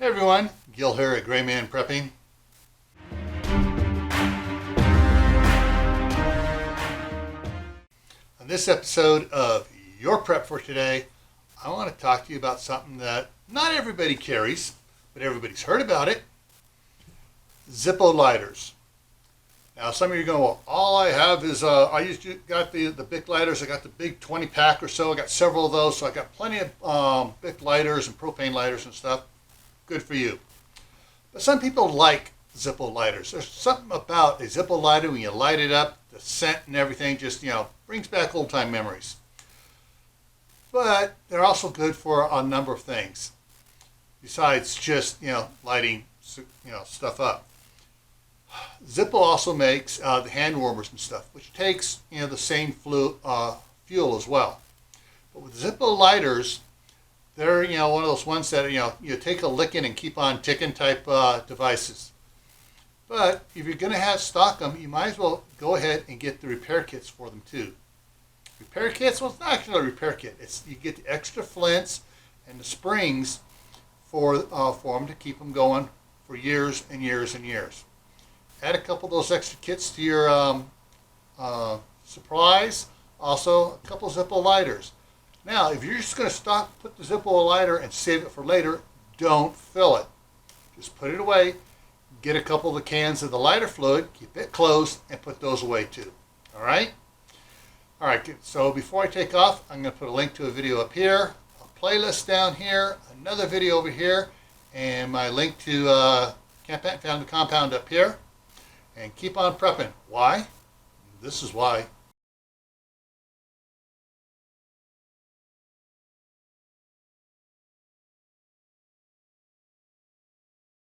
everyone, Gil here at graymanprepping. On this episode of Your Prep for Today, I want to talk to you about something that not everybody carries, but everybody's heard about it. Zippo Lighters. Now some of you are going, well, all I have is, got the big lighters. I got the big 20 pack or so. I got several of those, so I got plenty of big lighters and propane lighters and stuff. Good for you. But some people like Zippo lighters. There's something about a Zippo lighter when you light it up, the scent and everything just, brings back old time memories. But they're also good for a number of things besides just, lighting, stuff up. Zippo also makes the hand warmers and stuff, which takes, the same fuel as well. But with Zippo lighters, they're, one of those ones that, you take a licking and keep on ticking type devices. But if you're going to stock them, you might as well go ahead and get the repair kits for them too. Repair kits? Well, it's not actually a repair kit. You get the extra flints and the springs for them to keep them going for years and years and years. Add a couple of those extra kits to your supplies. Also, a couple of Zippo lighters. Now, if you're just going to put the Zippo lighter and save it for later, don't fill it. Just put it away. Get a couple of the cans of the lighter fluid, keep it closed, and put those away too. All right? All right, good. So before I take off, I'm going to put a link to a video up here, a playlist down here, another video over here, and my link to Found the Compound up here. And keep on prepping. Why? This is why.